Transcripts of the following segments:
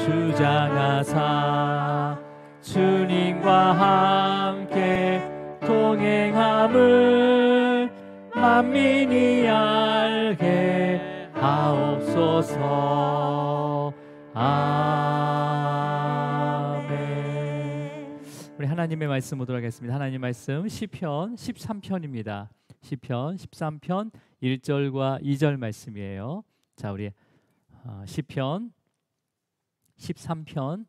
주장하사 주님과 함께 동행함을 만민이 알게 하옵소서. 아멘. 우리 하나님의 말씀 보도록 하겠습니다. 하나님 말씀 시편 13편입니다. 시편 13편 1절과 2절 말씀이에요. 자, 우리 시편 13편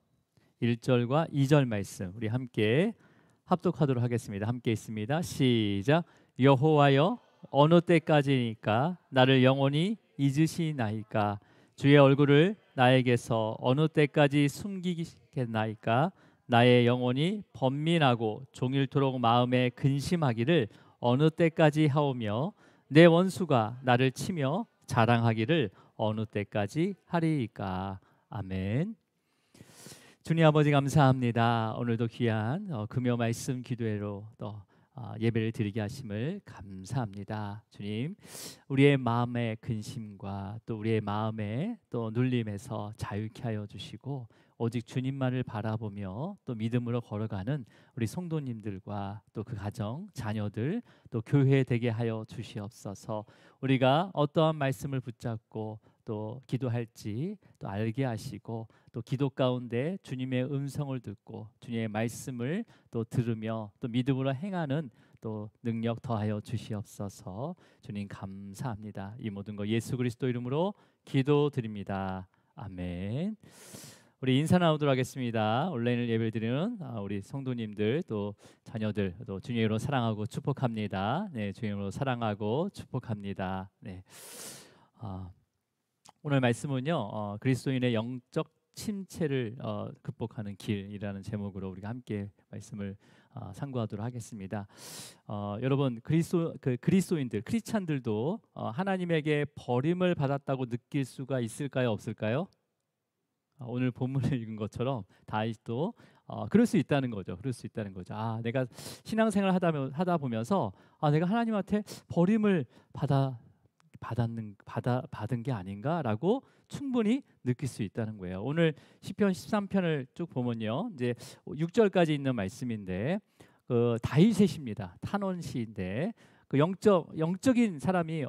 1절과 2절 말씀 우리 함께 합독하도록 하겠습니다. 함께 있습니다. 시작. 여호와여, 어느 때까지니까 나를 영원히 잊으시나이까? 주의 얼굴을 나에게서 어느 때까지 숨기겠나이까? 나의 영혼이 번민하고 종일토록 마음에 근심하기를 어느 때까지 하오며 내 원수가 나를 치며 자랑하기를 어느 때까지 하리이까? 아멘. 주님 아버지 감사합니다. 오늘도 귀한 금요 말씀 기도회로 또 예배를 드리게 하심을 감사합니다. 주님, 우리의 마음의 근심과 또 우리의 마음의 또 눌림에서 자유케 하여 주시고 오직 주님만을 바라보며 또 믿음으로 걸어가는 우리 성도님들과 또 그 가정, 자녀들, 또 교회 되게 하여 주시옵소서. 우리가 어떠한 말씀을 붙잡고 또 기도할지 또 알게 하시고 또 기도 가운데 주님의 음성을 듣고 주님의 말씀을 또 들으며 또 믿음으로 행하는 또 능력 더하여 주시옵소서. 주님 감사합니다. 이 모든 거 예수 그리스도 이름으로 기도드립니다. 아멘. 우리 인사 나누도록 하겠습니다. 온라인을 예배를 드리는 우리 성도님들 또 자녀들 또 주님으로 사랑하고 축복합니다. 네, 주님으로 사랑하고 축복합니다. 네. 오늘 말씀은요, 그리스도인의 영적 침체를 극복하는 길이라는 제목으로 우리가 함께 말씀을 상고하도록 하겠습니다. 여러분, 그리스도인들, 크리스찬들도 하나님에게 버림을 받았다고 느낄 수가 있을까요, 없을까요? 오늘 본문을 읽은 것처럼 다윗도 그럴 수 있다는 거죠. 그럴 수 있다는 거죠. 내가 신앙생활 하다 보면서 내가 하나님한테 버림을 받은 게 아닌가라고 충분히 느낄 수 있다는 거예요. 오늘 시편 13편을 쭉 보면요, 이제 6절까지 있는 말씀인데 다윗의 시입니다. 탄원 시인데 그 영적인 사람이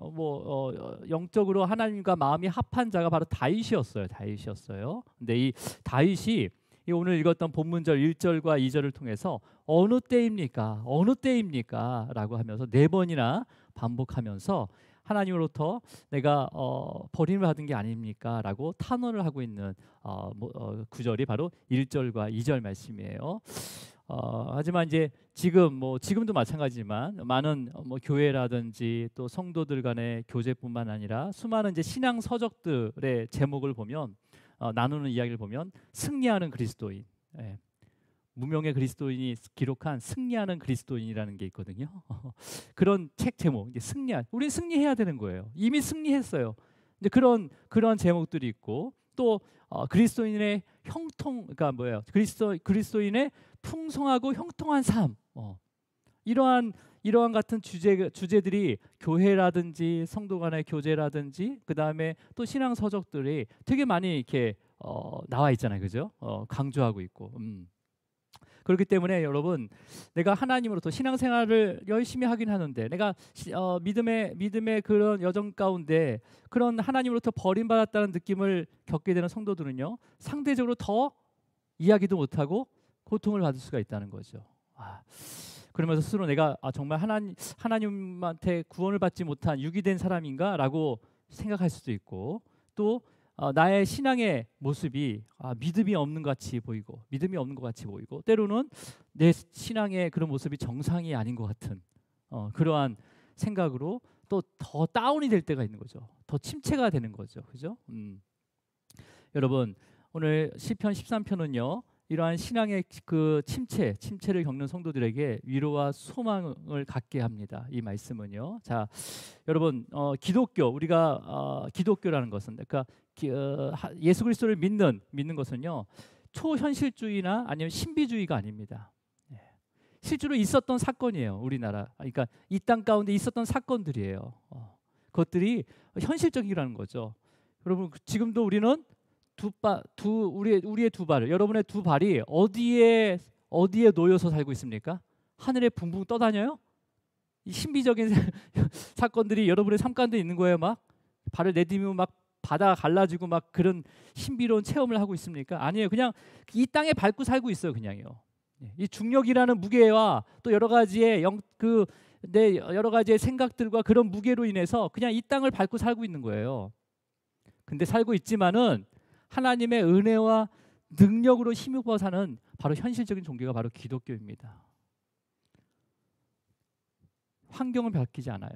영적으로 하나님과 마음이 합한 자가 바로 다윗이었어요. 근데 이 다윗이 오늘 읽었던 본문절 1절과 2절을 통해서 어느 때입니까? 라고 하면서 4번이나 반복하면서 하나님으로부터 내가 버림을 받은 게 아닙니까? 라고 탄원을 하고 있는 구절이 바로 1절과 2절 말씀이에요. 하지만 이제 지금도 마찬가지지만 많은 교회라든지 또 성도들 간의 교제뿐만 아니라 수많은 이제 신앙 서적들의 제목을 보면 나누는 이야기를 보면 승리하는 그리스도인, 무명의 그리스도인이 기록한 승리하는 그리스도인이라는 게 있거든요. 그런 책 제목, 이제 우리 승리해야 되는 거예요. 이미 승리했어요. 이제 그런 제목들이 있고 또 그리스도인의 그러니까 뭐예요? 그리스도인의 풍성하고 형통한 삶. 이러한 같은 주제들이 교회라든지 성도 간의 교제라든지 그 다음에 또 신앙 서적들이 되게 많이 이렇게 나와 있잖아요, 그죠? 강조하고 있고. 그렇기 때문에 여러분, 내가 하나님으로부터 신앙생활을 열심히 하긴 하는데 내가 믿음의 그런 여정 가운데 그런 하나님으로부터 버림받았다는 느낌을 겪게 되는 성도들은요, 상대적으로 더 이야기도 못하고 고통을 받을 수가 있다는 거죠. 그러면서 스스로 내가 정말 하나님한테 구원을 받지 못한 유기된 사람인가? 라고 생각할 수도 있고 또 나의 신앙의 모습이 믿음이 없는 것 같이 보이고 때로는 내 신앙의 그런 모습이 정상이 아닌 것 같은 그러한 생각으로 또 더 다운이 될 때가 있는 거죠. 더 침체가 되는 거죠. 그죠? 여러분, 오늘 시편 13편은요 이러한 신앙의 그 침체를 겪는 성도들에게 위로와 소망을 갖게 합니다. 이 말씀은요. 자, 여러분, 우리가 기독교라는 것은 그러니까 예수 그리스도를 믿는 것은요 초현실주의나 아니면 신비주의가 아닙니다. 실제로 있었던 사건이에요. 우리나라, 그러니까 이 땅 가운데 있었던 사건들이에요. 그것들이 현실적이라는 거죠. 여러분, 지금도 우리는 우리의 두 발을, 여러분의 두 발이 어디에 놓여서 살고 있습니까? 하늘에 붕붕 떠다녀요? 이 신비적인 사건들이 여러분의 삶 가운데 있는 거예요. 막 발을 내디디면 막 바다 갈라지고 막 그런 신비로운 체험을 하고 있습니까? 아니에요. 그냥 이 땅에 밟고 살고 있어요. 그냥요. 이 중력이라는 무게와 또 여러 가지의 여러 가지의 생각들과 그런 무게로 인해서 그냥 이 땅을 밟고 살고 있는 거예요. 근데 살고 있지만은 하나님의 은혜와 능력으로 힘입어 사는 바로 현실적인 종교가 바로 기독교입니다. 환경은 바뀌지 않아요.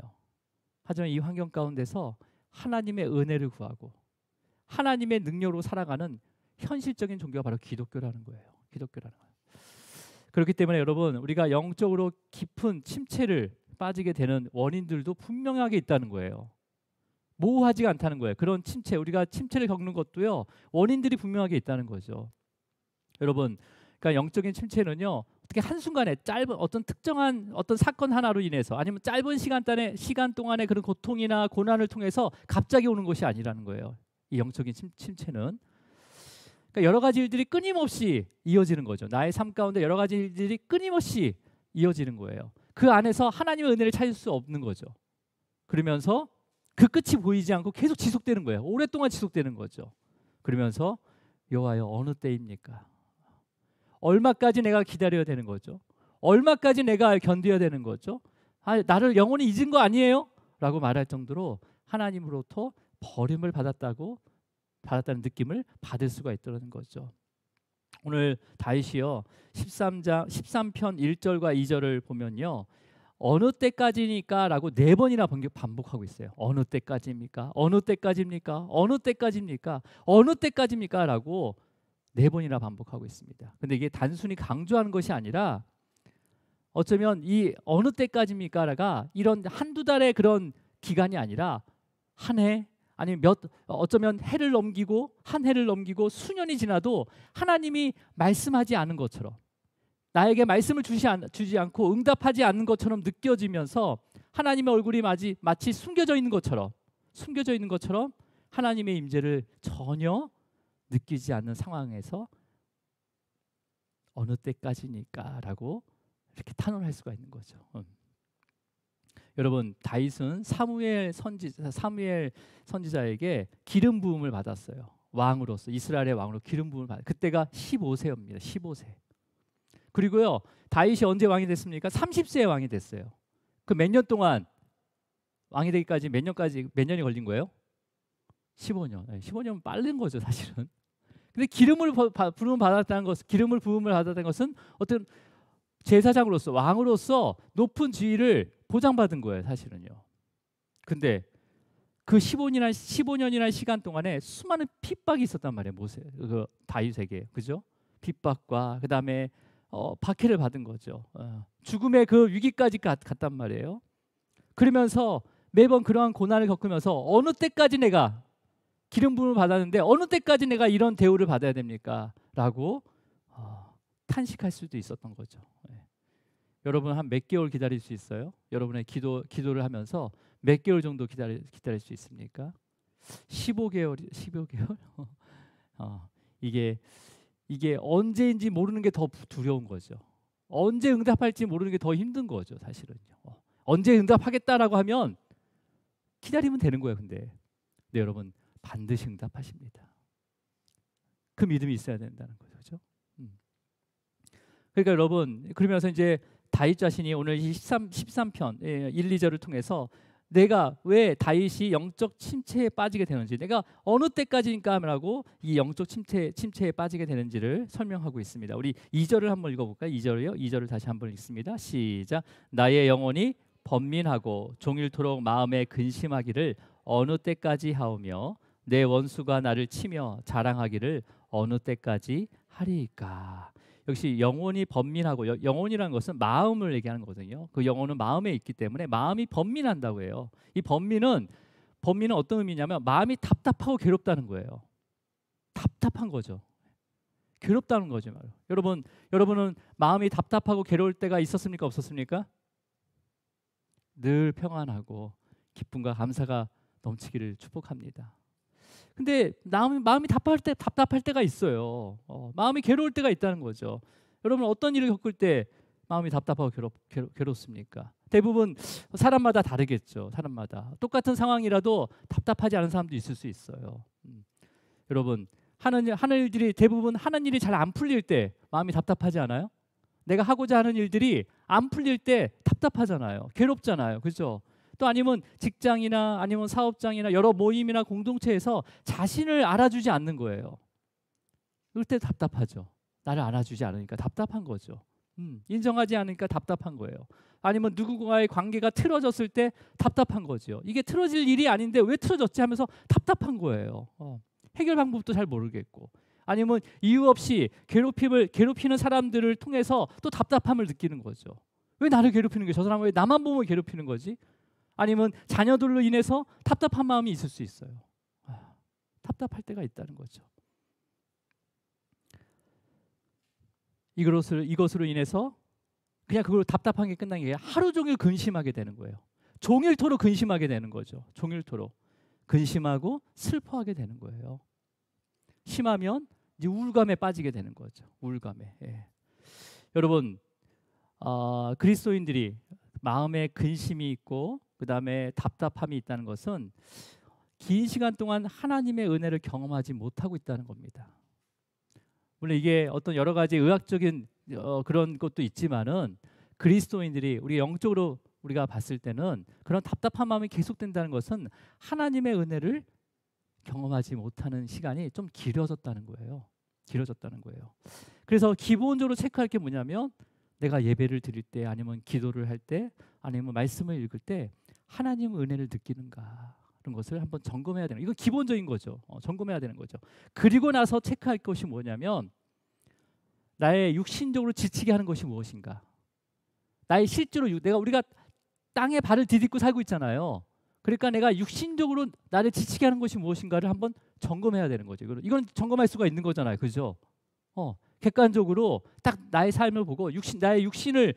하지만 이 환경 가운데서 하나님의 은혜를 구하고 하나님의 능력으로 살아가는 현실적인 종교가 바로 기독교라는 거예요. 기독교라는 거예요. 그렇기 때문에 여러분, 우리가 영적으로 깊은 침체를 빠지게 되는 원인들도 분명하게 있다는 거예요. 모호하지가 않다는 거예요. 그런 침체, 우리가 침체를 겪는 것도요, 원인들이 분명하게 있다는 거죠. 여러분, 그러니까 영적인 침체는요, 어떻게 한순간에 짧은 어떤 특정한 어떤 사건 하나로 인해서 아니면 짧은 시간 동안의 그런 고통이나 고난을 통해서 갑자기 오는 것이 아니라는 거예요. 이 영적인 침체는. 그러니까 여러 가지 일들이 끊임없이 이어지는 거죠. 나의 삶 가운데 여러 가지 일들이 끊임없이 이어지는 거예요. 그 안에서 하나님의 은혜를 찾을 수 없는 거죠. 그러면서 그 끝이 보이지 않고 계속 지속되는 거예요. 오랫동안 지속되는 거죠. 그러면서 여호와여 어느 때입니까? 얼마까지 내가 기다려야 되는 거죠? 얼마까지 내가 견뎌야 되는 거죠? 나를 영원히 잊은 거 아니에요? 라고 말할 정도로 하나님으로부터 버림을 받았다는 느낌을 받을 수가 있다는 거죠. 오늘 다윗이요 13편 1절과 2절을 보면요, 어느 때까지니까 라고 4번이나 반복하고 있어요. 어느 때까지입니까? 어느 때까지입니까? 어느 때까지입니까? 어느 때까지입니까? 라고 4번이나 반복하고 있습니다. 근데 이게 단순히 강조하는 것이 아니라 어쩌면 이 어느 때까지입니까가 이런 한두 달의 그런 기간이 아니라 한 해, 아니면 어쩌면 해를 넘기고 한 해를 넘기고 수년이 지나도 하나님이 말씀하지 않은 것처럼, 나에게 말씀을 주지 않고 응답하지 않는 것처럼 느껴지면서 하나님의 얼굴이 마치 숨겨져 있는 것처럼 하나님의 임재를 전혀 느끼지 않는 상황에서 어느 때까지니까라고 이렇게 탄원할 수가 있는 거죠. 여러분, 다윗은 사무엘 선지자에게 기름 부음을 받았어요. 왕으로서, 이스라엘의 왕으로 기름 부음을 받았어요. 그때가 15세입니다. 15세. 그리고요, 다윗이 언제 왕이 됐습니까? 30세에 왕이 됐어요. 그 몇 년 동안 왕이 되기까지 몇 년이 걸린 거예요? 15년. 15년은 빠른 거죠, 사실은. 근데 기름을 부음을 받았다는 것은 어떤 제사장으로서, 왕으로서 높은 지위를 보장받은 거예요, 사실은요. 근데 그 15년이나 시간 동안에 수많은 핍박이 있었단 말이에요, 다윗에게. 그죠? 핍박과 그다음에 박해를 받은 거죠. 죽음의 그 위기까지 갔단 말이에요. 그러면서 매번 그러한 고난을 겪으면서 어느 때까지 내가 기름 부음을 받았는데 어느 때까지 내가 이런 대우를 받아야 됩니까? 라고 탄식할 수도 있었던 거죠. 여러분 한 몇 개월 기다릴 수 있어요? 여러분의 기도를 하면서 몇 개월 정도 기다릴 수 있습니까? 15개월? 이게 언제인지 모르는 게 더 두려운 거죠. 언제 응답할지 모르는 게 더 힘든 거죠, 사실은요. 언제 응답하겠다라고 하면 기다리면 되는 거예요. 근데 여러분 반드시 응답하십니다. 그 믿음이 있어야 된다는 거죠. 그렇죠? 그러니까 여러분, 그러면서 이제 다윗 자신이 오늘 13편 1, 2절을 통해서 내가 왜 다윗이 영적 침체에 빠지게 되는지, 내가 어느 때까지인가 하라고 이 영적 침체에 빠지게 되는지를 설명하고 있습니다. 우리 2절을 한번 읽어볼까요? 2절을 다시 한번 읽습니다. 시작. 나의 영혼이 번민하고 종일토록 마음에 근심하기를 어느 때까지 하오며 내 원수가 나를 치며 자랑하기를 어느 때까지 하리이까. 역시 영혼이 번민하고, 영혼이라는 것은 마음을 얘기하는 거거든요. 그 영혼은 마음에 있기 때문에 마음이 번민한다고 해요. 이 번민은 어떤 의미냐면 마음이 답답하고 괴롭다는 거예요. 답답한 거죠. 괴롭다는 거죠. 여러분은 마음이 답답하고 괴로울 때가 있었습니까? 없었습니까? 늘 평안하고 기쁨과 감사가 넘치기를 축복합니다. 근데 마음이 답답할 때가 있어요. 마음이 괴로울 때가 있다는 거죠. 여러분 어떤 일을 겪을 때 마음이 답답하고 괴롭습니까? 대부분 사람마다 다르겠죠. 사람마다 똑같은 상황이라도 답답하지 않은 사람도 있을 수 있어요. 여러분 하는 일들이 대부분 하는 일이 잘 안 풀릴 때 마음이 답답하지 않아요? 내가 하고자 하는 일들이 안 풀릴 때 답답하잖아요. 괴롭잖아요. 그렇죠? 또 아니면 직장이나 아니면 사업장이나 여러 모임이나 공동체에서 자신을 알아주지 않는 거예요. 그럴 때 답답하죠. 나를 알아주지 않으니까 답답한 거죠. 인정하지 않으니까 답답한 거예요. 아니면 누구와의 관계가 틀어졌을 때 답답한 거죠. 이게 틀어질 일이 아닌데 왜 틀어졌지 하면서 답답한 거예요. 해결 방법도 잘 모르겠고, 아니면 이유 없이 괴롭히는 사람들을 통해서 또 답답함을 느끼는 거죠. 왜 나를 괴롭히는 게, 저 사람 왜 나만 보면 괴롭히는 거지? 아니면 자녀들로 인해서 답답한 마음이 있을 수 있어요. 답답할 때가 있다는 거죠. 이것으로 인해서 그냥 그걸 답답한 게 끝난 게 아니라 하루 종일 근심하게 되는 거예요. 종일토록 근심하게 되는 거죠. 종일토록 근심하고 슬퍼하게 되는 거예요. 심하면 이제 우울감에 빠지게 되는 거죠. 우울감에. 예. 여러분 그리스도인들이 마음에 근심이 있고 그 다음에 답답함이 있다는 것은 긴 시간 동안 하나님의 은혜를 경험하지 못하고 있다는 겁니다. 물론 이게 어떤 여러 가지 의학적인 그런 것도 있지만은 그리스도인들이 우리 영적으로 우리가 봤을 때는 그런 답답한 마음이 계속된다는 것은 하나님의 은혜를 경험하지 못하는 시간이 좀 길어졌다는 거예요. 길어졌다는 거예요. 그래서 기본적으로 체크할 게 뭐냐면 내가 예배를 드릴 때 아니면 기도를 할 때 아니면 말씀을 읽을 때 하나님 은혜를 느끼는가 그런 것을 한번 점검해야 되는, 이건 기본적인 거죠. 점검해야 되는 거죠. 그리고 나서 체크할 것이 뭐냐면 나의 육신적으로 지치게 하는 것이 무엇인가. 나의 실제로 우리가 땅에 발을 디딛고 살고 있잖아요. 그러니까 내가 육신적으로 나를 지치게 하는 것이 무엇인가를 한번 점검해야 되는 거죠. 이건 점검할 수가 있는 거잖아요. 그죠? 객관적으로 딱 나의 삶을 보고 나의 육신을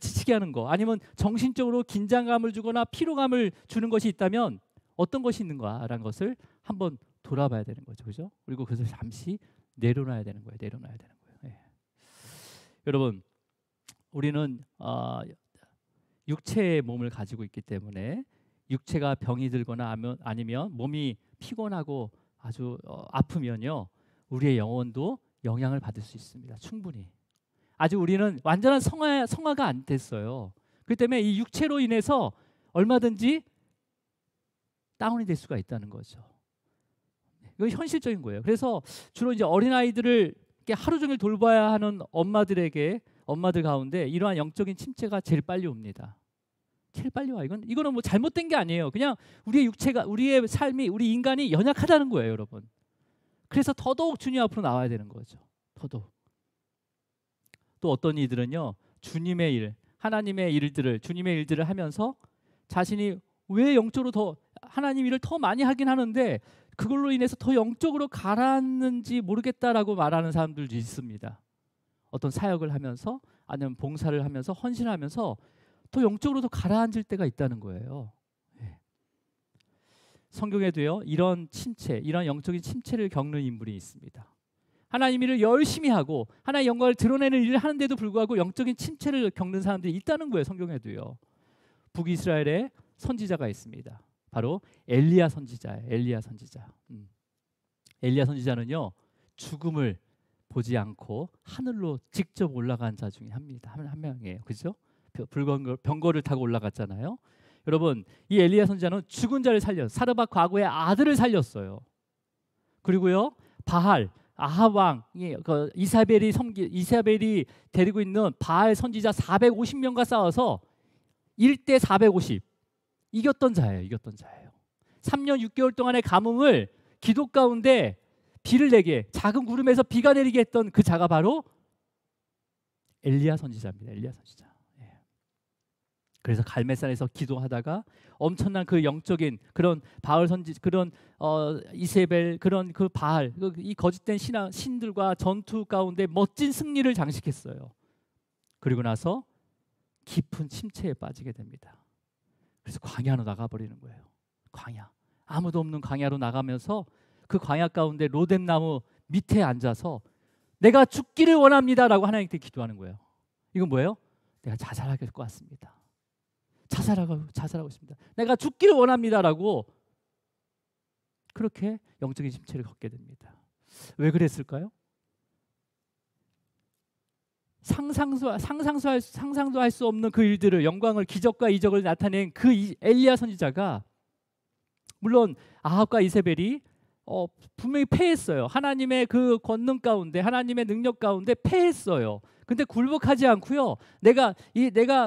지치게 하는 거, 아니면 정신적으로 긴장감을 주거나 피로감을 주는 것이 있다면 어떤 것이 있는가라는 것을 한번 돌아봐야 되는 거죠. 그죠? 그리고 그것을 잠시 내려놔야 되는 거예요. 내려놔야 되는 거예요. 예. 여러분 우리는 육체의 몸을 가지고 있기 때문에 육체가 병이 들거나 아니면 몸이 피곤하고 아주 아프면요 우리의 영혼도 영향을 받을 수 있습니다. 충분히. 아직 우리는 완전한 성화가 안 됐어요. 그렇기 때문에 이 육체로 인해서 얼마든지 다운이 될 수가 있다는 거죠. 이건 현실적인 거예요. 그래서 주로 이제 어린아이들을 이렇게 하루 종일 돌봐야 하는 엄마들 가운데 이러한 영적인 침체가 제일 빨리 옵니다. 제일 빨리 와. 이거는 뭐 잘못된 게 아니에요. 그냥 우리의 삶이, 우리 인간이 연약하다는 거예요, 여러분. 그래서 더더욱 주님 앞으로 나와야 되는 거죠. 더더욱. 또 어떤 이들은요, 주님의 일, 하나님의 일들을, 주님의 일들을 하면서 자신이 왜 영적으로 더 하나님 일을 더 많이 하긴 하는데 그걸로 인해서 더 영적으로 가라앉는지 모르겠다라고 말하는 사람들도 있습니다. 어떤 사역을 하면서 아니면 봉사를 하면서 헌신하면서 더 영적으로 더 가라앉을 때가 있다는 거예요. 네. 성경에도요 이런 영적인 침체를 겪는 인물이 있습니다. 하나님 일을 열심히 하고 하나님의 영광을 드러내는 일을 하는데도 불구하고 영적인 침체를 겪는 사람들이 있다는 거예요. 성경에도요. 북이스라엘에 선지자가 있습니다. 바로 엘리야 선지자예요. 엘리야 선지자. 엘리야 선지자는요 죽음을 보지 않고 하늘로 직접 올라간 자 중에 한 명이에요. 그죠? 병거를 타고 올라갔잖아요. 여러분 이 엘리야 선지자는 죽은 자를 사르밧 과거의 아들을 살렸어요. 그리고요 바할 아합 왕 이사벨이 데리고 있는 바알 선지자 450명과 싸워서 1대 450 이겼던 자예요. 3년 6개월 동안의 가뭄을 기도 가운데 비를 내게, 작은 구름에서 비가 내리게 했던 그 자가 바로 엘리야 선지자입니다. 엘리야 선지자. 예. 그래서 갈멜산에서 기도하다가 엄청난 그 영적인 그런 바알 선지, 그런 이세벨, 그런 그 바알, 이 거짓된 신들과 전투 가운데 멋진 승리를 장식했어요. 그리고 나서 깊은 침체에 빠지게 됩니다. 그래서 광야로 나가버리는 거예요. 광야. 아무도 없는 광야로 나가면서 그 광야 가운데 로뎀나무 밑에 앉아서 내가 죽기를 원합니다라고 하나님께 기도하는 거예요. 이건 뭐예요? 내가 자살할 것 같습니다. 자살하고 있습니다. 내가 죽기를 원합니다라고 그렇게 영적인 심체를 걷게 됩니다. 왜 그랬을까요? 상상도 할 수 없는 그 일들을, 영광을, 기적과 이적을 나타낸 그 엘리야 선지자가, 물론 아합과 이세벨이 분명히 패했어요. 하나님의 그 권능 가운데, 하나님의 능력 가운데 패했어요. 근데 굴복하지 않고요. 내가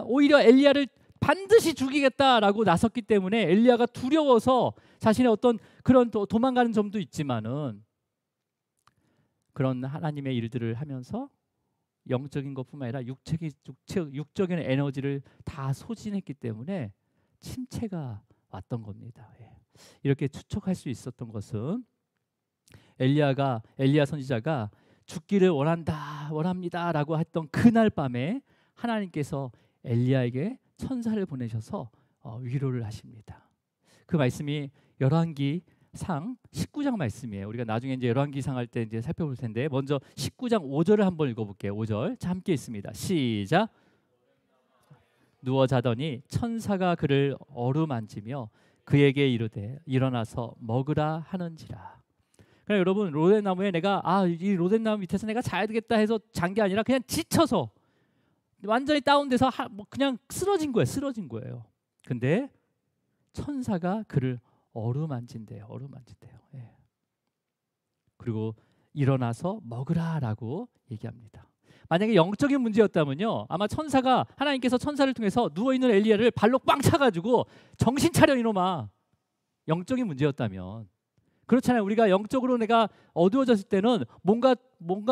오히려 엘리야를 반드시 죽이겠다라고 나섰기 때문에 엘리야가 두려워서 자신의 어떤 그런 도망가는 점도 있지만은, 그런 하나님의 일들을 하면서 영적인 것뿐만 아니라 육적인 에너지를 다 소진했기 때문에 침체가 왔던 겁니다. 이렇게 추측할 수 있었던 것은 엘리야 선지자가 죽기를 원합니다라고 했던 그날 밤에 하나님께서 엘리야에게 천사를 보내셔서 위로를 하십니다. 그 말씀이 열왕기상 19장 말씀이에요. 우리가 나중에 이제 열왕기상 할 때 이제 살펴볼 텐데, 먼저 19장 5절을 한번 읽어볼게요. 5절, 자, 함께 있습니다. 시작. 누워 자더니 천사가 그를 어루만지며 그에게 이르되 일어나서 먹으라 하는지라. 그러니까 여러분, 로뎀나무에 이 로뎀나무 밑에서 내가 자야 되겠다 해서 잔 게 아니라 그냥 지쳐서 완전히 다운돼서 그냥 쓰러진 거예요. 근데 천사가 그를 어루만진대요. 예. 그리고 일어나서 먹으라라고 얘기합니다. 만약에 영적인 문제였다면요, 아마 하나님께서 천사를 통해서 누워있는 엘리야를 발로 꽝 차가지고 정신 차려 이놈아, 영적인 문제였다면. 그렇잖아요. 우리가 영적으로 내가 어두워졌을 때는 뭔가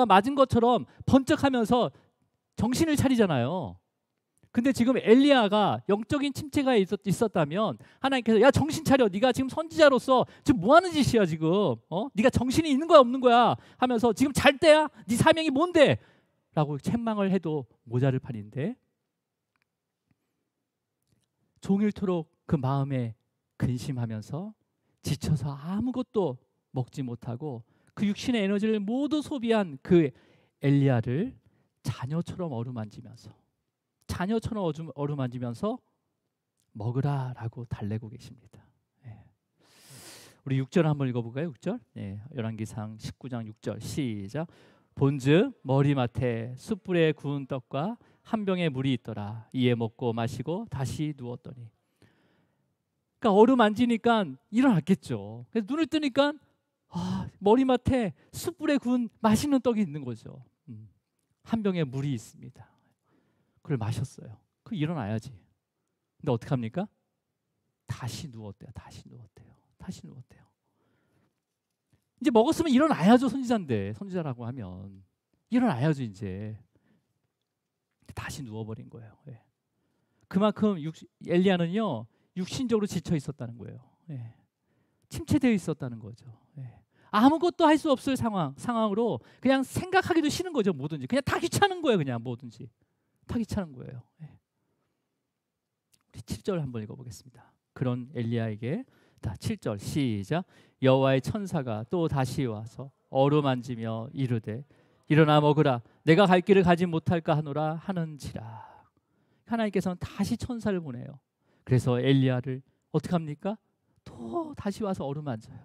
맞은 것처럼 번쩍하면서 정신을 차리잖아요. 근데 지금 엘리야가 영적인 침체가 있었다면 하나님께서 야, 정신 차려, 네가 지금 선지자로서 지금 뭐 하는 짓이야 지금, 네가 정신이 있는 거야 없는 거야 하면서 지금 잘 때야, 네 사명이 뭔데? 라고 책망을 해도 모자를 판인데, 종일토록 그 마음에 근심하면서 지쳐서 아무것도 먹지 못하고 그 육신의 에너지를 모두 소비한 그 엘리야를 자녀처럼 어루만지면서 먹으라라고 달래고 계십니다. 우리 6절 한번 읽어볼까요? 6절. 열왕기상 19장 6절 시작. 본즉 머리맡에 숯불에 구운 떡과 한 병의 물이 있더라. 이에 먹고 마시고 다시 누웠더니. 그러니까 어루만지니까 일어났겠죠. 그래서 눈을 뜨니까 머리맡에 숯불에 구운 맛있는 떡이 있는 거죠. 한 병의 물이 있습니다. 그걸 마셨어요. 그 일어나야지. 근데 어떡합니까? 다시 누웠대요. 이제 먹었으면 일어나야죠. 선지자라고 하면 일어나야죠. 이제 다시 누워버린 거예요. 그만큼 엘리야는요, 육신적으로 지쳐 있었다는 거예요. 침체되어 있었다는 거죠. 아무것도 할 수 없을 상황으로 그냥 생각하기도 싫은 거죠. 뭐든지 그냥 다 귀찮은 거예요. 그냥 뭐든지 다 귀찮은 거예요. 우리 7절 한번 읽어보겠습니다. 그런 엘리야에게, 7절 시작. 여호와의 천사가 또 다시 와서 어루만지며 이르되 일어나 먹으라, 내가 갈 길을 가지 못할까 하노라 하는지라. 하나님께서는 다시 천사를 보내요. 그래서 엘리야를 어떻게 합니까? 또 다시 와서 어루만져요.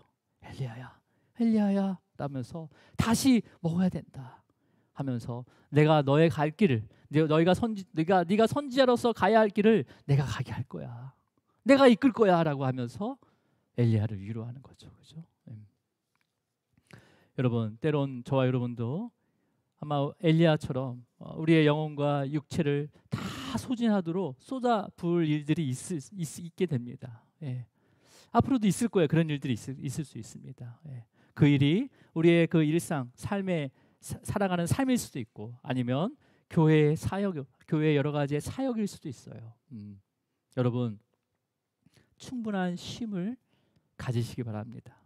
엘리야야 라면서 다시 먹어야 된다 하면서 내가 너의 갈 길을, 네가 선지자로서 가야 할 길을 내가 가게 할 거야, 내가 이끌 거야라고 하면서 엘리야를 위로하는 거죠. 그죠? 여러분, 때론 저와 여러분도 아마 엘리야처럼 우리의 영혼과 육체를 다 소진하도록 쏟아부을 일들이 있게 됩니다. 앞으로도 있을 거예요. 그런 일들이 있을 수 있습니다. 그 일이 우리의 그 일상, 삶에 살아가는 삶일 수도 있고, 아니면 교회의 여러 가지의 사역일 수도 있어요. 여러분, 충분한 쉼을 가지시기 바랍니다.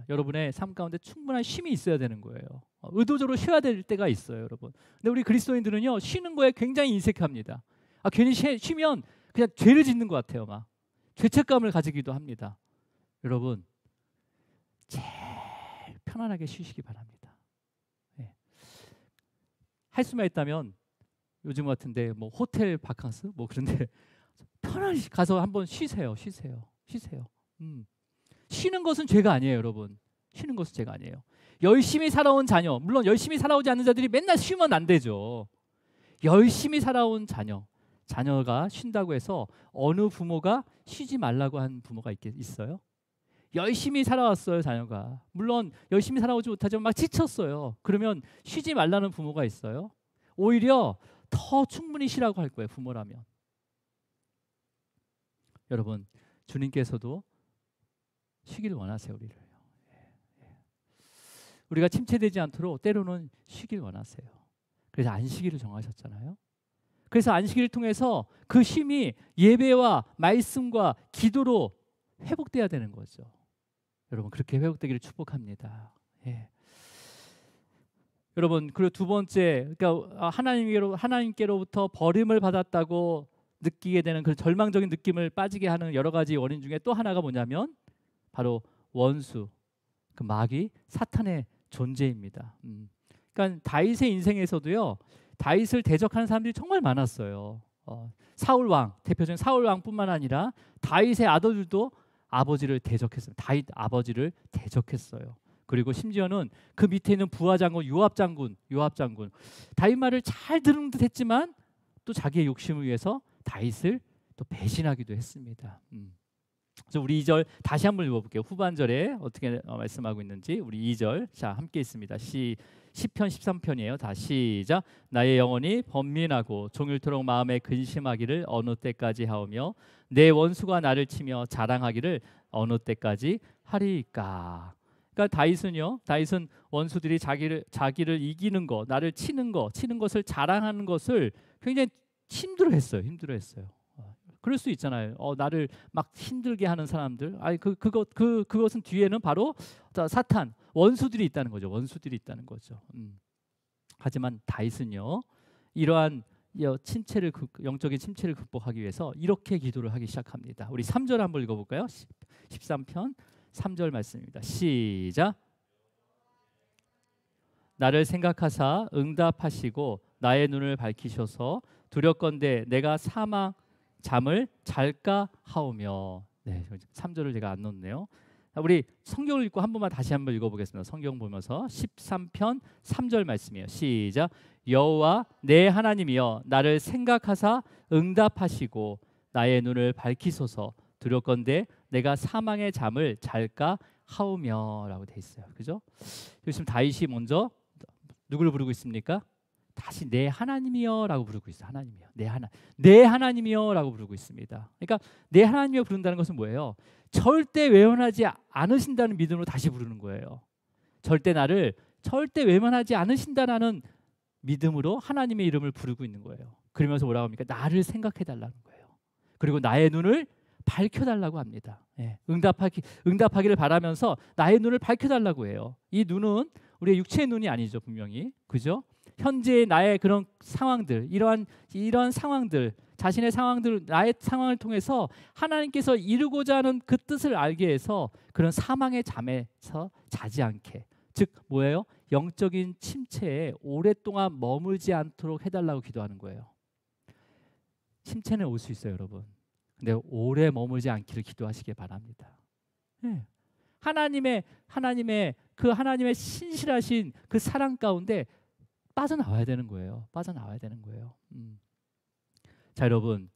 여러분의 삶 가운데 충분한 쉼이 있어야 되는 거예요. 의도적으로 쉬어야 될 때가 있어요, 여러분. 근데 우리 그리스도인들은요, 쉬는 거에 굉장히 인색합니다. 괜히 쉬면 그냥 죄를 짓는 것 같아요. 막 죄책감을 가지기도 합니다. 여러분, 편안하게 쉬시기 바랍니다. 예. 할 수만 있다면 요즘 같은데 뭐 호텔 바캉스 뭐 그런데 편안히 가서 한번 쉬세요. 쉬는 것은 죄가 아니에요, 여러분. 쉬는 것은 죄가 아니에요. 열심히 살아온 자녀, 물론 열심히 살아오지 않는 자들이 맨날 쉬면 안 되죠. 열심히 살아온 자녀가 쉰다고 해서 어느 부모가 쉬지 말라고 한 부모가 있어요? 열심히 살아왔어요, 자녀가. 물론 열심히 살아오지 못하지만 막 지쳤어요. 그러면 쉬지 말라는 부모가 있어요? 오히려 더 충분히 쉬라고 할 거예요, 부모라면. 여러분, 주님께서도 쉬기를 원하세요, 우리를. 우리가 침체되지 않도록 때로는 쉬길 원하세요. 그래서 안식일을 정하셨잖아요. 그래서 안식일을 통해서 그 쉼이 예배와 말씀과 기도로 회복돼야 되는 거죠. 여러분, 그렇게 회복되기를 축복합니다. 예. 여러분, 그리고 두 번째, 그러니까 하나님께로부터 버림을 받았다고 느끼게 되는 그 절망적인 느낌을 빠지게 하는 여러 가지 원인 중에 또 하나가 뭐냐면 바로 원수, 그 마귀, 사탄의 존재입니다. 그러니까 다윗의 인생에서도요, 다윗을 대적하는 사람들이 정말 많았어요. 사울 왕, 대표적인 사울 왕뿐만 아니라 다윗의 아들들도 아버지를 대적했어요. 다윗 아버지를 대적했어요. 그리고 심지어는 그 밑에 있는 부하 장군 요압 장군 다윗 말을 잘 들은 듯했지만 또 자기의 욕심을 위해서 다윗을 또 배신하기도 했습니다. 그래서 우리 2절 다시 한번 읽어볼게요. 후반절에 어떻게 말씀하고 있는지 우리 2절 자 함께 있습니다. 10편 13편이에요. 다 시작. 나의 영혼이 번민하고 종일토록 마음에 근심하기를 어느 때까지 하오며 내 원수가 나를 치며 자랑하기를 어느 때까지 하리까. 그러니까 다윗은 원수들이 자기를 이기는 거, 나를 치는 것을 자랑하는 것을 굉장히 힘들어했어요. 그럴 수 있잖아요. 나를 막 힘들게 하는 사람들. 그것은 뒤에는 바로 사탄, 원수들이 있다는 거죠. 하지만 다윗은요, 이러한 영적인 침체를 극복하기 위해서 이렇게 기도를 하기 시작합니다. 우리 3절 한번 읽어볼까요? 13편 3절 말씀입니다. 시작. 나를 생각하사 응답하시고 나의 눈을 밝히셔서 두렵건대 내가 사망 잠을 잘까 하오며. 네, 3절을 제가 안 넣었네요. 우리 성경을 읽고 한 번만 다시 한번 읽어보겠습니다. 성경 보면서 13편 3절 말씀이에요. 시작. 여호와 내 하나님이여 나를 생각하사 응답하시고 나의 눈을 밝히소서 두렵건대 내가 사망의 잠을 잘까 하오며라고 돼 있어요. 그죠? 지금 다윗이 먼저 누구를 부르고 있습니까? 다시 내 하나님이여라고 부르고 있어요. 하나님이여, 내 하나님이여라고 부르고 있습니다. 그러니까 내 하나님이여 부른다는 것은 뭐예요? 절대 외면하지 않으신다는 믿음으로 다시 부르는 거예요. 절대 외면하지 않으신다라는 믿음으로 하나님의 이름을 부르고 있는 거예요. 그러면서 뭐라고 합니까? 나를 생각해 달라는 거예요. 그리고 나의 눈을 밝혀달라고 합니다. 예, 응답하기를 바라면서 나의 눈을 밝혀달라고 해요. 이 눈은 우리의 육체의 눈이 아니죠, 분명히. 그죠? 현재의 나의 그런 상황들, 이러한 상황들, 자신의 상황들, 나의 상황을 통해서 하나님께서 이루고자 하는 그 뜻을 알게 해서 그런 사망의 잠에서 자지 않게, 즉 뭐예요? 영적인 침체에 오랫동안 머물지 않도록 해달라고 기도하는 거예요. 침체는 올 수 있어요, 여러분. 근데 오래 머물지 않기를 기도하시기 바랍니다. 네. 하나님의 신실하신 그 사랑 가운데 빠져나와야 되는 거예요. 자, 여러분,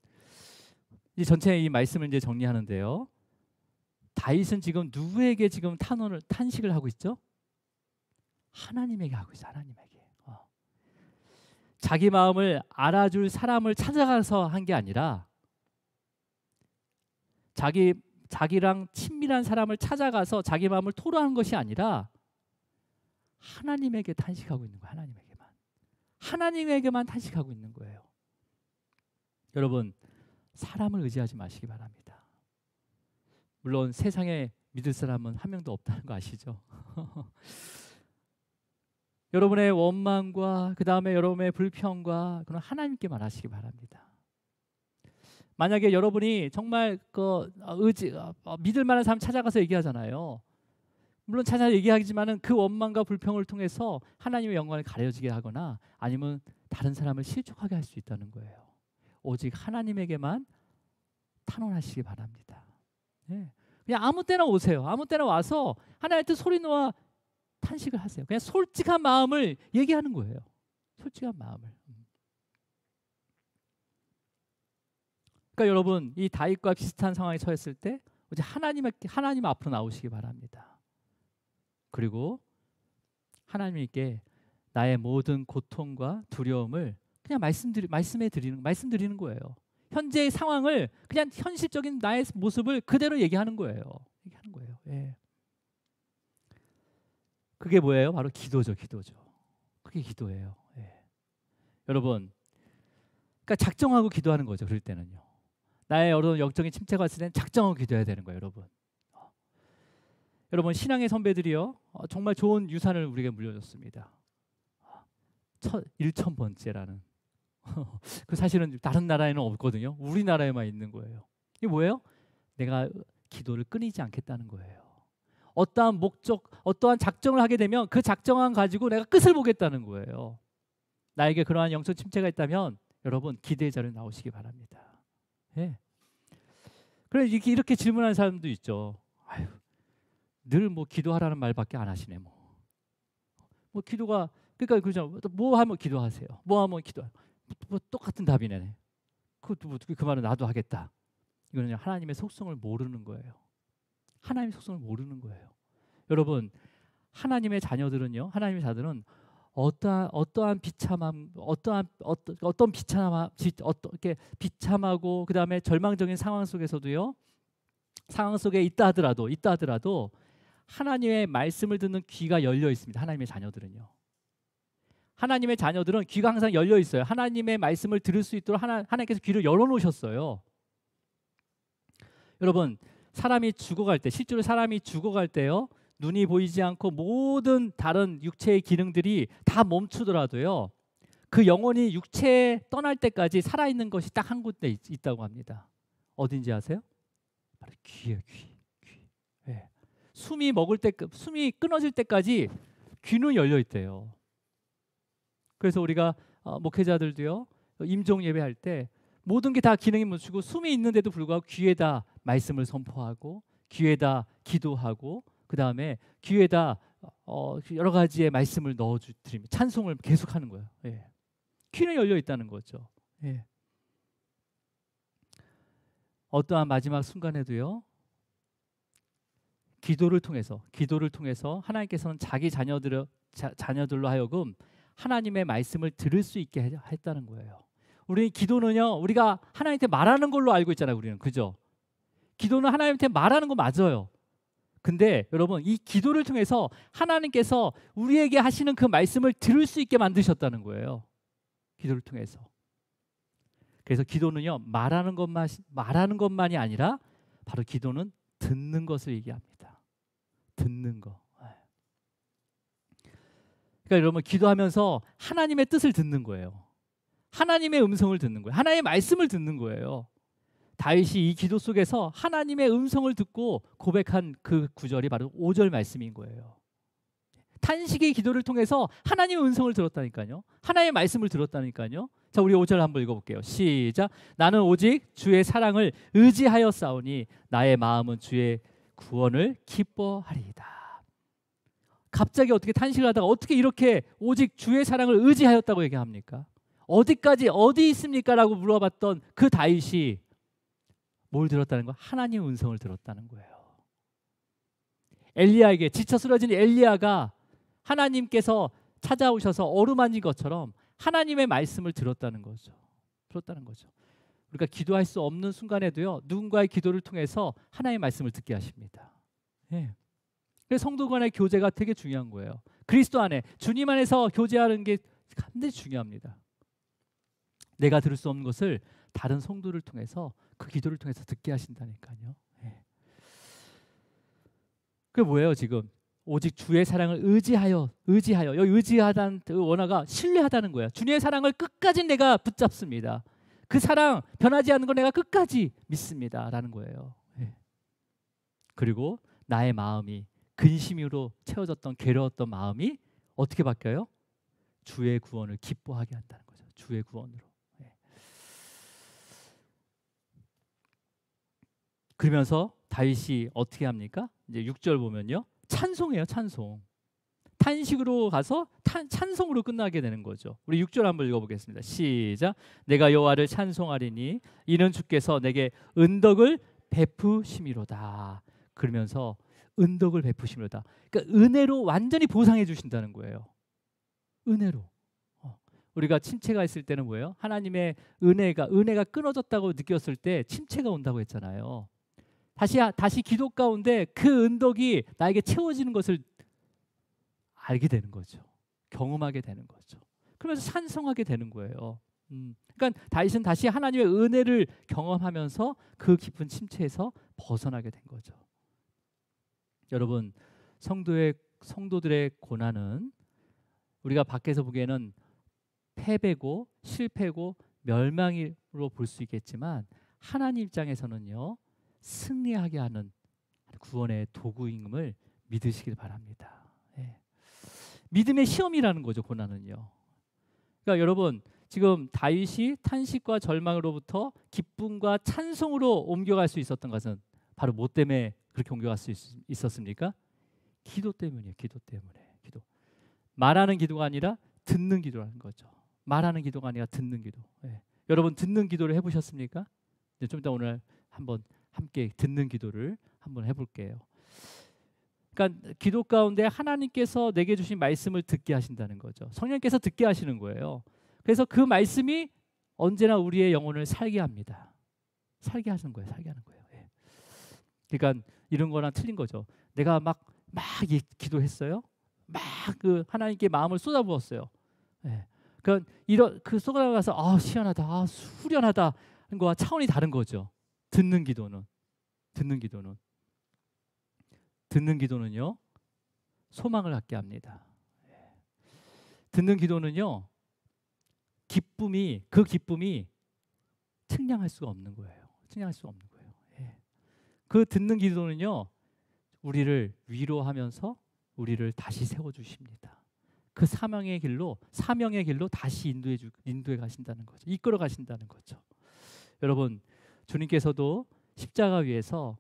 이 전체 이 말씀을 이제 정리하는데요. 다윗은 지금 누구에게 지금 탄식을 하고 있죠? 하나님에게 하고 있어요. 하나님에게. 자기 마음을 알아줄 사람을 찾아가서 한 게 아니라 자기랑 친밀한 사람을 찾아가서 자기 마음을 토로하는 것이 아니라 하나님에게 탄식하고 있는 거예요. 하나님에게만 탄식하고 있는 거예요. 여러분, 사람을 의지하지 마시기 바랍니다. 물론 세상에 믿을 사람은 한 명도 없다는 거 아시죠? 여러분의 원망과 그 다음에 여러분의 불평과 그런 하나님께만 하시기 바랍니다. 만약에 여러분이 정말 믿을 만한 사람 찾아가서 얘기하잖아요. 물론 찾아 얘기하지만은 그 원망과 불평을 통해서 하나님의 영광을 가려지게 하거나 아니면 다른 사람을 실족하게 할 수 있다는 거예요. 오직 하나님에게만 탄원하시기 바랍니다. 예. 그냥 아무 때나 오세요. 아무 때나 와서 하나님한테 소리 놓아 탄식을 하세요. 그냥 솔직한 마음을 얘기하는 거예요. 솔직한 마음을. 그러니까 여러분, 이 다윗과 비슷한 상황에 처했을 때 이제 하나님 앞으로 나오시기 바랍니다. 그리고 하나님께 나의 모든 고통과 두려움을 그냥 말씀드리는 거예요. 현재의 상황을 그냥 현실적인 나의 모습을 그대로 얘기하는 거예요. 예. 그게 뭐예요? 바로 기도죠. 그게 기도예요. 예. 여러분, 그러니까 작정하고 기도하는 거죠. 그럴 때는요. 나의 어떤 영적인 침체가 왔을 때는 작정하고 기도해야 되는 거예요, 여러분. 여러분, 신앙의 선배들이요, 정말 좋은 유산을 우리에게 물려줬습니다. 1000번째라는 그 사실은 다른 나라에는 없거든요. 우리나라에만 있는 거예요. 이게 뭐예요? 내가 기도를 끊이지 않겠다는 거예요. 어떠한 목적, 어떠한 작정을 하게 되면 그 작정안 가지고 내가 끝을 보겠다는 거예요. 나에게 그러한 영적 침체가 있다면 여러분, 기도의 자리에 나오시기 바랍니다. 예. 그래 이렇게 질문하는 사람도 있죠. 아유, 늘 뭐 기도하라는 말밖에 안 하시네. 뭐 기도가 그러니까 그죠? 뭐 하면 기도하세요. 뭐 하면 기도. 뭐 똑같은 답이네. 그 말은 나도 하겠다. 이거는 하나님의 속성을 모르는 거예요. 하나님의 속성을 모르는 거예요. 여러분, 하나님의 자녀들은요. 하나님의 자들은 어떠한 비참함, 어떤 이렇게 비참하고 그 다음에 절망적인 상황 속에서도요. 상황 속에 있다 하더라도 하나님의 말씀을 듣는 귀가 열려 있습니다. 하나님의 자녀들은요. 하나님의 자녀들은 귀가 항상 열려 있어요. 하나님의 말씀을 들을 수 있도록 하나님께서 귀를 열어놓으셨어요. 여러분, 사람이 죽어갈 때, 실제로 사람이 죽어갈 때요. 눈이 보이지 않고 모든 다른 육체의 기능들이 다 멈추더라도요. 그 영혼이 육체에 떠날 때까지 살아있는 것이 딱 한 군데 있다고 합니다. 어딘지 아세요? 바로 귀예요. 귀. 네. 숨이 끊어질 때까지 귀는 열려 있대요. 그래서 우리가 목회자들도요. 임종 예배할 때 모든 게 다 기능이 멈추고 숨이 있는데도 불구하고 귀에다 말씀을 선포하고 귀에다 기도하고 그 다음에 귀에다 여러 가지의 말씀을 넣어드리며 찬송을 계속하는 거예요. 예. 귀는 열려 있다는 거죠. 예. 어떠한 마지막 순간에도요. 기도를 통해서 하나님께서는 자기 자녀들로 하여금 하나님의 말씀을 들을 수 있게 했다는 거예요. 우리 기도는요. 우리가 하나님한테 말하는 걸로 알고 있잖아요. 우리는. 그죠? 기도는 하나님한테 말하는 거 맞아요. 근데 여러분, 이 기도를 통해서 하나님께서 우리에게 하시는 그 말씀을 들을 수 있게 만드셨다는 거예요. 기도를 통해서. 그래서 기도는요. 말하는 것만이 아니라 바로 기도는 듣는 것을 얘기합니다. 듣는 거. 그러니까 여러분, 기도하면서 하나님의 뜻을 듣는 거예요. 하나님의 음성을 듣는 거예요. 하나님의 말씀을 듣는 거예요. 다윗이 이 기도 속에서 하나님의 음성을 듣고 고백한 그 구절이 바로 5절 말씀인 거예요. 탄식의 기도를 통해서 하나님의 음성을 들었다니까요. 하나님의 말씀을 들었다니까요. 자, 우리 5절 한번 읽어볼게요. 시작. 나는 오직 주의 사랑을 의지하여 싸우니 나의 마음은 주의 구원을 기뻐하리이다. 갑자기 어떻게 탄식을 하다가 어떻게 이렇게 오직 주의 사랑을 의지하였다고 얘기합니까? 어디 있습니까? 라고 물어봤던 그 다윗이 뭘 들었다는 거야? 하나님의 음성을 들었다는 거예요. 엘리야에게 지쳐 쓰러진 엘리야가 하나님께서 찾아오셔서 어루만진 것처럼 하나님의 말씀을 들었다는 거죠. 우리가 기도할 수 없는 순간에도요. 누군가의 기도를 통해서 하나님의 말씀을 듣게 하십니다. 예. 그래서 성도 간의 교제가 되게 중요한 거예요. 그리스도 안에, 주님 안에서 교제하는 게 굉장히 중요합니다. 내가 들을 수 없는 것을 다른 성도를 통해서 그 기도를 통해서 듣게 하신다니까요. 예. 그게 뭐예요 지금? 오직 주의 사랑을 의지하여 여기 의지하다는 원어가 신뢰하다는 거예요. 주님의 사랑을 끝까지 내가 붙잡습니다. 그 사랑 변하지 않는 걸 내가 끝까지 믿습니다 라는 거예요. 예. 그리고 나의 마음이 근심으로 채워졌던 괴로웠던 마음이 어떻게 바뀌어요? 주의 구원을 기뻐하게 한다는 거죠. 주의 구원으로. 예. 그러면서 다윗이 어떻게 합니까? 이제 6절 보면요. 찬송해요, 찬송. 탄식으로 가서 찬송으로 끝나게 되는 거죠. 우리 6절 한번 읽어보겠습니다. 시작. 내가 여호와를 찬송하리니 이는 주께서 내게 은덕을 베푸심이로다. 그러면서 은덕을 베푸심이로다. 그러니까 은혜로 완전히 보상해 주신다는 거예요. 은혜로. 우리가 침체가 있을 때는 뭐예요? 하나님의 은혜가 끊어졌다고 느꼈을 때 침체가 온다고 했잖아요. 다시 기도 가운데 그 은덕이 나에게 채워지는 것을 알게 되는 거죠. 경험하게 되는 거죠. 그러면서 찬송하게 되는 거예요. 그러니까 다윗은 다시 하나님의 은혜를 경험하면서 그 깊은 침체에서 벗어나게 된 거죠. 여러분, 성도들의 고난은 우리가 밖에서 보기에는 패배고 실패고 멸망으로 볼 수 있겠지만 하나님 입장에서는요, 승리하게 하는 구원의 도구임을 믿으시길 바랍니다. 예. 믿음의 시험이라는 거죠, 고난은요. 그러니까 여러분, 지금 다윗이 탄식과 절망으로부터 기쁨과 찬송으로 옮겨갈 수 있었던 것은 바로 뭐 때문에 그렇게 옮겨갈 수 있었습니까? 기도 때문이에요. 기도 때문에. 말하는 기도가 아니라 듣는 기도라는 거죠. 말하는 기도가 아니라 듣는 기도. 예. 여러분, 듣는 기도를 해보셨습니까? 좀 이따 오늘 한번 함께 듣는 기도를 한번 해볼게요. 그러니까 기도 가운데 하나님께서 내게 주신 말씀을 듣게 하신다는 거죠. 성령께서 듣게 하시는 거예요. 그래서 그 말씀이 언제나 우리의 영혼을 살게 합니다. 살게 하시는 거예요. 살게 하는 거예요. 예. 그러니까 이런 거랑 틀린 거죠. 내가 막 기도했어요. 막 그 하나님께 마음을 쏟아부었어요. 예. 그러니까 그 쏟아가서 시원하다, 후련하다 하는 거와 차원이 다른 거죠. 듣는 기도는요 소망을 갖게 합니다. 듣는 기도는요 그 기쁨이 측량할 수가 없는 거예요. 예. 그 듣는 기도는요 우리를 위로하면서 우리를 다시 세워주십니다. 그 사명의 길로 다시 인도해 가신다는 거죠. 이끌어 가신다는 거죠. 여러분, 주님께서도 십자가 위에서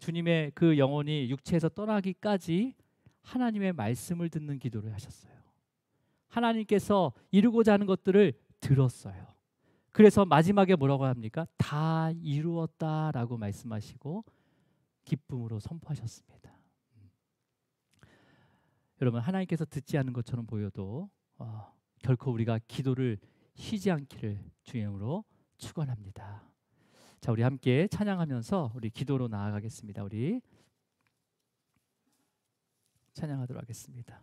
주님의 그 영혼이 육체에서 떠나기까지 하나님의 말씀을 듣는 기도를 하셨어요. 하나님께서 이루고자 하는 것들을 들었어요. 그래서 마지막에 뭐라고 합니까? 다 이루었다라고 말씀하시고 기쁨으로 선포하셨습니다. 여러분, 하나님께서 듣지 않는 것처럼 보여도 결코 우리가 기도를 쉬지 않기를 주님으로 축원합니다. 자, 우리 함께 찬양하면서 우리 기도로 나아가겠습니다. 우리 찬양하도록 하겠습니다.